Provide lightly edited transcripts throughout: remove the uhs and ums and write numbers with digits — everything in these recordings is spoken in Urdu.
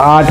8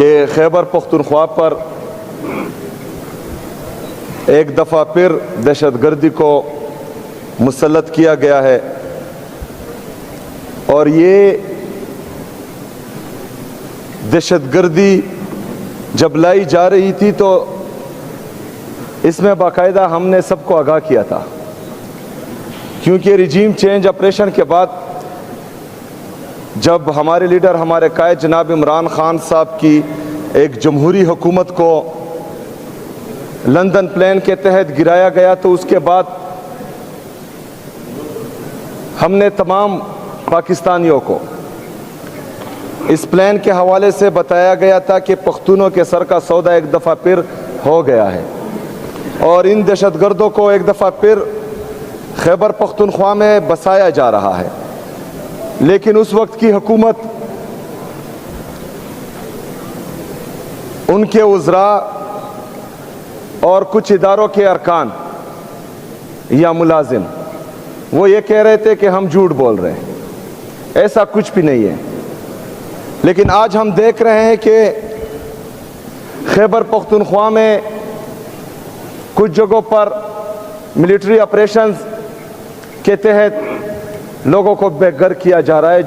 کہ خیبر پختونخوا پر ایک دفعہ پھر دہشت گردی کو مسلط کیا گیا ہے، اور یہ دہشت گردی جب لائی جا رہی تھی تو اس میں باقاعدہ ہم نے سب کو آگاہ کیا تھا، کیونکہ رجیم چینج آپریشن کے بعد جب ہمارے لیڈر، ہمارے قائد جناب عمران خان صاحب کی ایک جمہوری حکومت کو لندن پلان کے تحت گرایا گیا، تو اس کے بعد ہم نے تمام پاکستانیوں کو اس پلان کے حوالے سے بتایا گیا تھا کہ پختونوں کے سر کا سودا ایک دفعہ پھر ہو گیا ہے، اور ان دہشت گردوں کو ایک دفعہ پھر خیبر پختونخوا میں بسایا جا رہا ہے۔ لیکن اس وقت کی حکومت، ان کے وزراء اور کچھ اداروں کے ارکان یا ملازم وہ یہ کہہ رہے تھے کہ ہم جھوٹ بول رہے ہیں، ایسا کچھ بھی نہیں ہے۔ لیکن آج ہم دیکھ رہے ہیں کہ خیبر پختونخوا میں کچھ جگہوں پر ملٹری آپریشنز کے تحت لوگوں کو بے گھر کیا جا رہا ہے،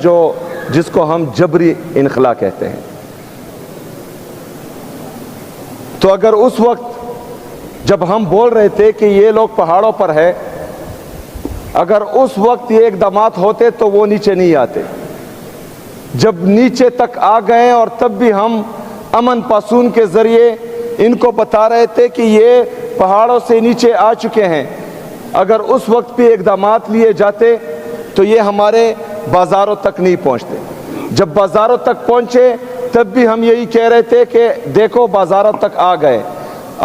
جس کو ہم جبری انخلا کہتے ہیں۔ تو اگر اس وقت جب ہم بول رہے تھے کہ یہ لوگ پہاڑوں پر ہے، اگر اس وقت یہ اقدامات ہوتے تو وہ نیچے نہیں آتے۔ جب نیچے تک آ گئے اور تب بھی ہم امن پاسون کے ذریعے ان کو بتا رہے تھے کہ یہ پہاڑوں سے نیچے آ چکے ہیں، اگر اس وقت بھی اقدامات لیے جاتے تو یہ ہمارے بازاروں تک نہیں پہنچتے۔ جب بازاروں تک پہنچے تب بھی ہم یہی کہہ رہے تھے کہ دیکھو بازاروں تک آ گئے،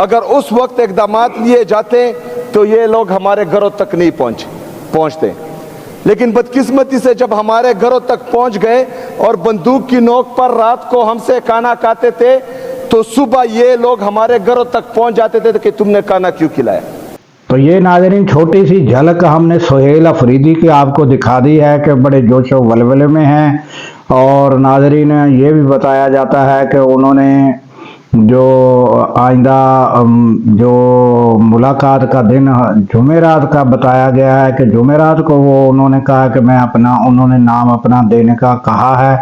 اگر اس وقت اقدامات لیے جاتے تو یہ لوگ ہمارے گھروں تک نہیں پہنچتے۔ لیکن بدقسمتی سے جب ہمارے گھروں تک پہنچ گئے اور بندوق کی نوک پر رات کو ہم سے کھانا کھاتے تھے، تو صبح یہ لوگ ہمارے گھروں تک پہنچ جاتے تھے کہ تم نے کھانا کیوں کھلایا۔ تو یہ ناظرین چھوٹی سی جھلک ہم نے سہیل افریدی کی آپ کو دکھا دی ہے کہ بڑے جوش و ولولے میں ہیں، اور ناظرین یہ بھی بتایا جاتا ہے کہ انہوں نے جو آئندہ جو ملاقات کا دن جمعرات کا بتایا گیا ہے کہ جمعرات کو انہوں نے کہا کہ انہوں نے نام اپنا دینے کا کہا ہے،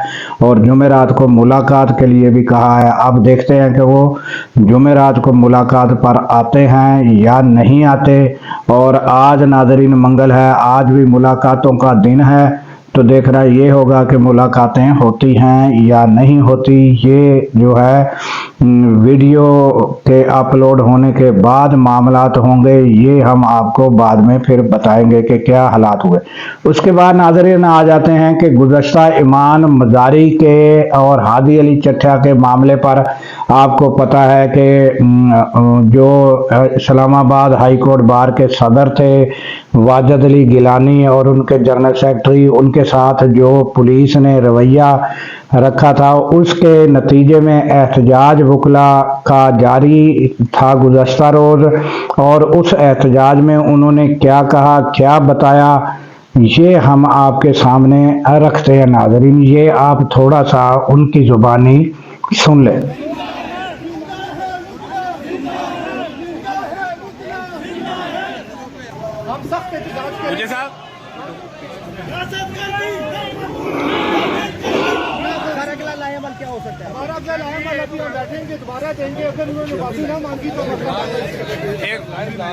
اور جمعرات کو ملاقات کے لیے بھی کہا ہے۔ اب دیکھتے ہیں کہ وہ جمعرات کو ملاقات پر آتے ہیں یا نہیں آتے۔ اور آج ناظرین منگل ہے، آج بھی ملاقاتوں کا دن ہے، تو دیکھنا یہ ہوگا کہ ملاقاتیں ہوتی ہیں یا نہیں ہوتی۔ یہ جو ہے ویڈیو کے اپلوڈ ہونے کے بعد معاملات ہوں گے، یہ ہم آپ کو بعد میں پھر بتائیں گے کہ کیا حالات ہوئے۔ اس کے بعد ناظرین آ جاتے ہیں کہ گزشتہ ایمان مزاری کے اور ہادی علی چٹھیا کے معاملے پر آپ کو پتہ ہے کہ جو اسلام آباد ہائی کورٹ بار کے صدر تھے واجد علی گیلانی اور ان کے جنرل سیکرٹری، ان کے ساتھ جو پولیس نے رویہ رکھا تھا، اس کے نتیجے میں احتجاج وکلاء کا جاری تھا گزشتہ روز، اور اس احتجاج میں انہوں نے کیا کہا، کیا بتایا، یہ ہم آپ کے سامنے رکھتے ہیں ناظرین۔ یہ آپ تھوڑا سا ان کی زبانی سن لیں۔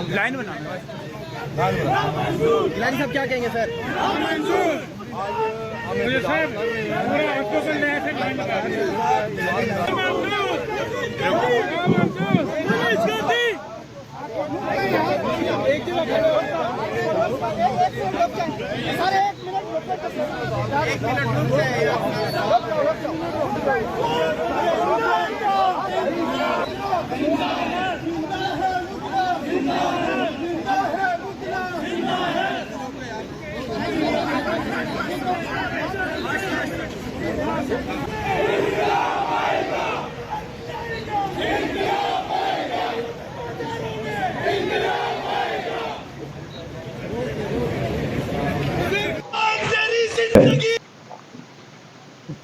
لائن بنا گیلانی صاحب کیا کہیں گے سر؟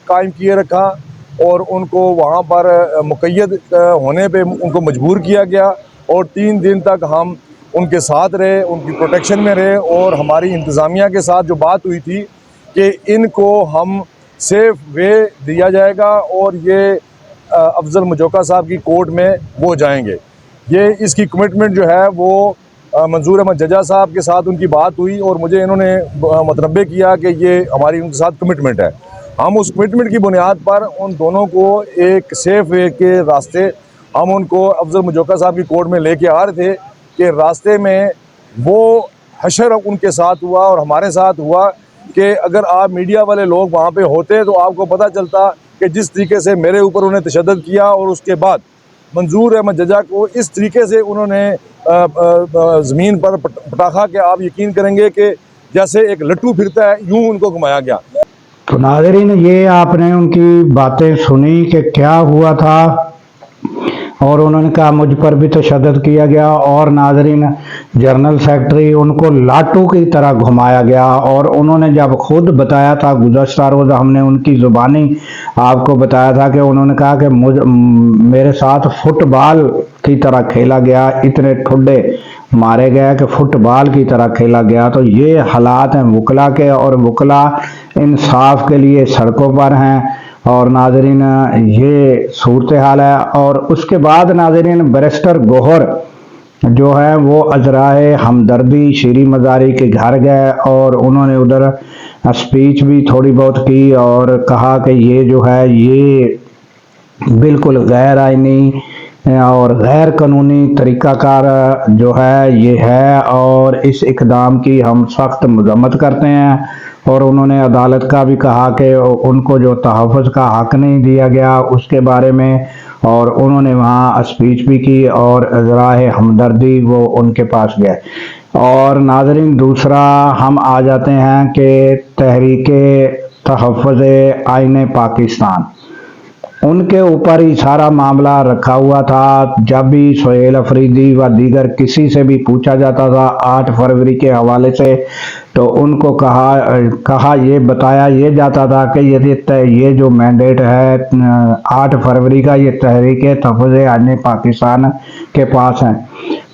قائم کیے رکھا اور ان کو وہاں پر مقید ہونے پہ ان کو مجبور کیا گیا، اور 3 دن تک ہم ان کے ساتھ رہے، ان کی پروٹیکشن میں رہے، اور ہماری انتظامیہ کے ساتھ جو بات ہوئی تھی کہ ان کو ہم سیف وے دیا جائے گا اور یہ افضل مجوکا صاحب کی کورٹ میں وہ جائیں گے، یہ اس کی کمٹمنٹ جو ہے وہ منظور احمد ججا صاحب کے ساتھ ان کی بات ہوئی، اور مجھے انہوں نے متنبہ کیا کہ یہ ہماری ان کے ساتھ کمٹمنٹ ہے۔ ہم اس کمٹمنٹ کی بنیاد پر ان دونوں کو ایک سیف وے کے راستے ہم ان کو افضل مجوکا صاحب کی کورٹ میں لے کے آ رہے تھے کہ راستے میں وہ حشر ان کے ساتھ ہوا اور ہمارے ساتھ ہوا کہ اگر آپ میڈیا والے لوگ وہاں پہ ہوتے تو آپ کو پتہ چلتا کہ جس طریقے سے میرے اوپر انہیں تشدد کیا، اور اس کے بعد منظور احمد ججا کو اس طریقے سے انہوں نے زمین پر پٹاخا کہ آپ یقین کریں گے کہ جیسے ایک لٹو پھرتا ہے یوں ان کو گھمایا گیا۔ تو ناظرین، یہ آپ نے ان کی باتیں سنی کہ کیا ہوا تھا، اور انہوں نے کہا مجھ پر بھی تشدد کیا گیا، اور ناظرین جنرل سیکرٹری ان کو لاٹو کی طرح گھمایا گیا، اور انہوں نے جب خود بتایا تھا گزشتہ روز ہم نے ان کی زبانی آپ کو بتایا تھا کہ انہوں نے کہا کہ میرے ساتھ فٹ بال کی طرح کھیلا گیا، اتنے ٹھڈے مارے گئے کہ فٹ بال کی طرح کھیلا گیا۔ تو یہ حالات ہیں وکلا کے، اور وکلا انصاف کے لیے سڑکوں پر ہیں، اور ناظرین یہ صورتحال ہے۔ اور اس کے بعد ناظرین بیرسٹر گوہر جو ہے وہ عذرائے ہمدردی شیریں مزاری کے گھر گئے، اور انہوں نے ادھر اسپیچ بھی تھوڑی بہت کی، اور کہا کہ یہ جو ہے یہ بالکل غیر آئینی اور غیر قانونی طریقہ کار جو ہے یہ ہے، اور اس اقدام کی ہم سخت مذمت کرتے ہیں۔ اور انہوں نے عدالت کا بھی کہا کہ ان کو جو تحفظ کا حق نہیں دیا گیا اس کے بارے میں، اور انہوں نے وہاں اسپیچ بھی کی، اور عذرائے ہمدردی وہ ان کے پاس گئے۔ اور ناظرین دوسرا ہم آ جاتے ہیں کہ تحریک تحفظ آئین پاکستان، ان کے اوپر ہی سارا معاملہ رکھا ہوا تھا۔ جب بھی سہیل افریدی و دیگر کسی سے بھی پوچھا جاتا تھا 8 فروری کے حوالے سے، تو ان کو کہا یہ بتایا یہ جاتا تھا کہ یہ جو مینڈیٹ ہے 8 فروری کا یہ تحریک تحفظ آئین پاکستان کے پاس ہے۔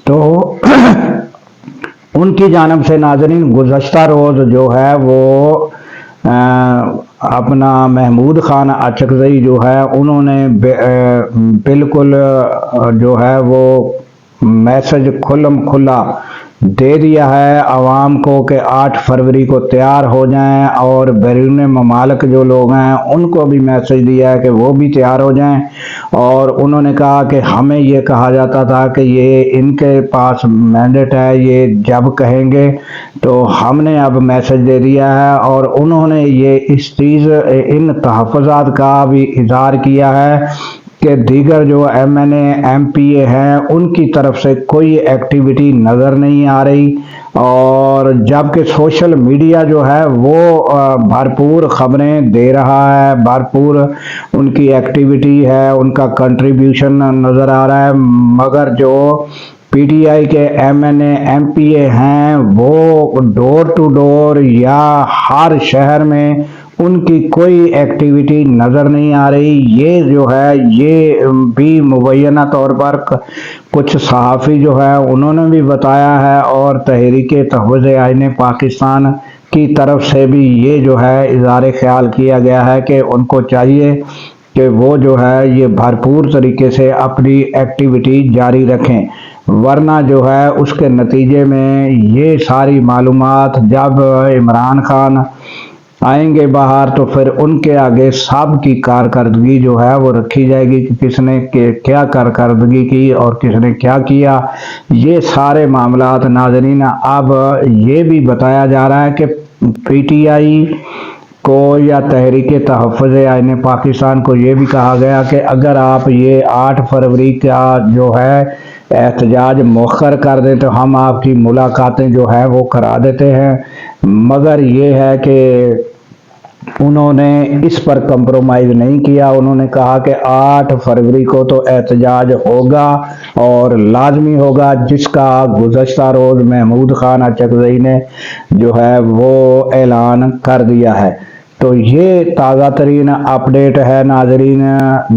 تو ان کی جانب سے ناظرین گزشتہ روز جو ہے وہ اپنا محمود خان اچکزئی جو ہے انہوں نے بالکل جو ہے وہ میسج کھلم کھلا دے دیا ہے عوام کو کہ 8 فروری کو تیار ہو جائیں، اور بیرون ممالک جو لوگ ہیں ان کو بھی میسج دیا ہے کہ وہ بھی تیار ہو جائیں۔ اور انہوں نے کہا کہ ہمیں یہ کہا جاتا تھا کہ یہ ان کے پاس مینڈیٹ ہے، یہ جب کہیں گے تو ہم نے اب میسج دے دیا ہے۔ اور انہوں نے یہ اس چیز ان تحفظات کا بھی اظہار کیا ہے کہ دیگر جو M N A M P A ہیں ان کی طرف سے کوئی ایکٹیویٹی نظر نہیں آ رہی، اور جبکہ سوشل میڈیا جو ہے وہ بھرپور خبریں دے رہا ہے، بھرپور ان کی ایکٹیویٹی ہے، ان کا کنٹریبیوشن نظر آ رہا ہے، مگر جو پی ٹی آئی کے M N A M P A ہیں وہ ڈور ٹو ڈور یا ہر شہر میں ان کی کوئی ایکٹیویٹی نظر نہیں آ رہی۔ یہ جو ہے یہ بھی مبینہ طور پر کچھ صحافی جو ہے انہوں نے بھی بتایا ہے، اور تحریک تحفظ آئین پاکستان کی طرف سے بھی یہ جو ہے اظہار خیال کیا گیا ہے کہ ان کو چاہیے کہ وہ جو ہے یہ بھرپور طریقے سے اپنی ایکٹیویٹی جاری رکھیں، ورنہ جو ہے اس کے نتیجے میں یہ ساری معلومات جب عمران خان آئیں گے باہر تو پھر ان کے آگے سب کی کارکردگی جو ہے وہ رکھی جائے گی کہ کس نے کیا کارکردگی کی اور کس نے کیا کیا۔ یہ سارے معاملات ناظرین اب یہ بھی بتایا جا رہا ہے کہ پی ٹی آئی کو یا تحریک تحفظ آئین پاکستان کو یہ بھی کہا گیا کہ اگر آپ یہ 8 فروری کا جو ہے احتجاج مؤخر کر دیں تو ہم آپ کی ملاقاتیں جو ہے وہ کرا دیتے ہیں، مگر یہ ہے کہ انہوں نے اس پر کمپرومائز نہیں کیا۔ انہوں نے کہا کہ 8 فروری کو تو احتجاج ہوگا اور لازمی ہوگا، جس کا گزشتہ روز محمود خان اچکزئی نے جو ہے وہ اعلان کر دیا ہے۔ تو تو یہ تازہ ترین اپڈیٹ ہے ناظرین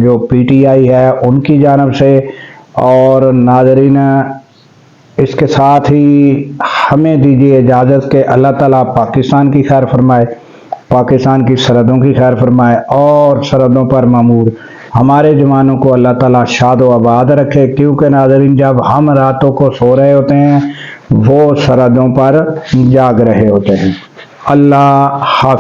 جو پی ٹی آئی ہے ان کی جانب سے. اور ناظرین اس کے ساتھ ہی ہمیں دیجیے اجازت کہ اللہ تعالیٰ پاکستان کی خیر فرمائے، پاکستان کی سرحدوں کی خیر فرمائے، اور سرحدوں پر مامور ہمارے جوانوں کو اللہ تعالیٰ شاد و آباد رکھے. کیونکہ ناظرین جب ہم راتوں کو سو رہے ہوتے ہیں وہ سرحدوں پر جاگ رہے ہوتے ہیں. اللہ حافظ.